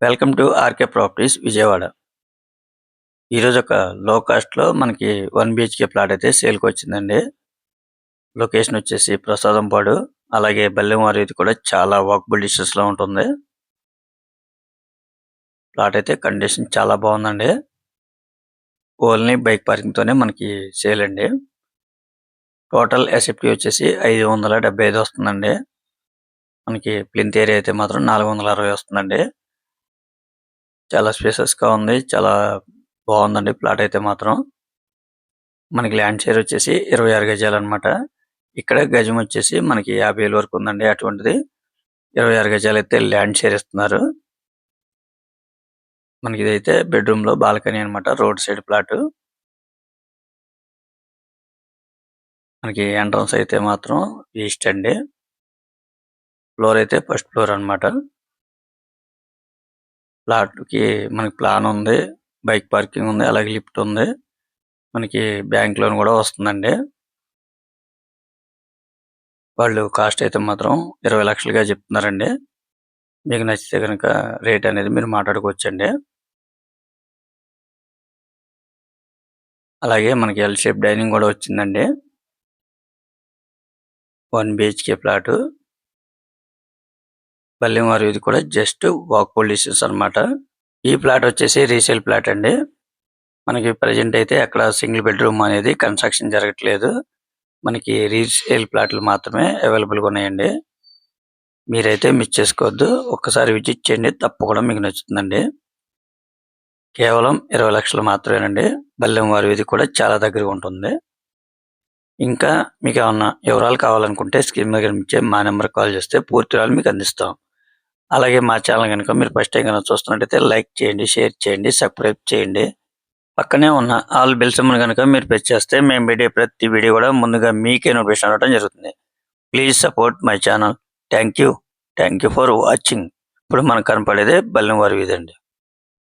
Welcome to RK properties Vijayawada. ఈరోజు ఒక లో కాస్ట్లో మనకి 1 BHK ప్లాట్ అయితే సేల్కి వచ్చిందండి. లొకేషన్ వచ్చేసి ప్రసాదంపాడు, అలాగే బల్లెంవారి ఇది కూడా చాలా వాకబుల్ డిస్టెన్స్లో ఉంటుంది. ప్లాట్ అయితే కండిషన్ చాలా బాగుందండి. ఓన్లీ బైక్ పార్కింగ్తోనే మనకి సేల్ అండి. టోటల్ ఎస్ఎఫ్టీ వచ్చేసి 575 వస్తుందండి. మనకి ప్లింత్ ఏరియా అయితే మాత్రం 460 వస్తుందండి. చాలా స్పేసెస్గా ఉంది, చాలా బాగుందండి ప్లాట్ అయితే మాత్రం. మనకి ల్యాండ్ షేర్ వచ్చేసి 26 గజాలు అనమాట. ఇక్కడ గజం వచ్చేసి మనకి 50,000 వరకు ఉందండి. అటువంటిది 26 గజాలు అయితే ల్యాండ్ షేర్ ఇస్తున్నారు. మనకి ఇదైతే బెడ్రూమ్ లో బాల్కనీ అనమాట, రోడ్ సైడ్ ప్లాట్. మనకి ఎంట్రన్స్ అయితే మాత్రం ఈస్ట్ అండి. ఫ్లోర్ అయితే ఫస్ట్ ఫ్లోర్ అనమాట. ప్లాట్ కి మనకి ప్లాన్ ఉంది, బైక్ పార్కింగ్ ఉంది, అలాగే లిఫ్ట్ ఉంది. మనకి బ్యాంక్ లోన్ కూడా వస్తుందండి. వాళ్ళు కాస్ట్ అయితే మాత్రం 20 లక్షలుగా చెప్తున్నారండి. మీకు నచ్చితే కనుక రేట్ అనేది మీరు మాట్లాడుకోవచ్చండి. అలాగే మనకి ఎల్ షేప్ డైనింగ్ కూడా వచ్చిందండి. 1 BHK ప్లాట్. బల్లెంవారి ఇది కూడా జస్ట్ వాకబుల్ డిస్టెన్స్ అనమాట. ఈ ప్లాట్ వచ్చేసి రీసేల్ ప్లాట్ అండి. మనకి ప్రజెంట్ అయితే అక్కడ సింగిల్ బెడ్రూమ్ అనేది కన్స్ట్రక్షన్ జరగట్లేదు. మనకి రీసేల్ ప్లాట్లు మాత్రమే అవైలబుల్గా ఉన్నాయండి. మీరైతే మిస్ చేసుకోవద్దు, ఒక్కసారి విజిట్ చేయండి, తప్పకుండా మీకు నచ్చుతుందండి. కేవలం 20 లక్షలు మాత్రమేనండి. బల్లెంవారి వీధి కూడా చాలా దగ్గరగా ఉంటుంది. ఇంకా మీకు ఏమన్నా వివరాలు కావాలనుకుంటే స్క్రీన్ మీద కనిపించే మా నెంబర్ కాల్ చేస్తే పూర్తి వివరాలు మీకు అందిస్తాం. అలాగే మా ఛానల్ కనుక మీరు ఫస్ట్ టైం కనుక చూస్తున్నట్టయితే లైక్ చేయండి, షేర్ చేయండి, సబ్స్క్రైబ్ చేయండి. పక్కనే ఉన్న ఆల్ బెల్ సింబల్ కనుక మీరు ప్రెస్ చేస్తే మేము వీడియో ప్రతి వీడియో కూడా ముందుగా మీకే నోటిఫికేషన్ అవ్వడం జరుగుతుంది. Please support my channel. Thank you for watching. ఇప్పుడు మనకు కనపడేదే బల్లెంవారి వీధి అండి.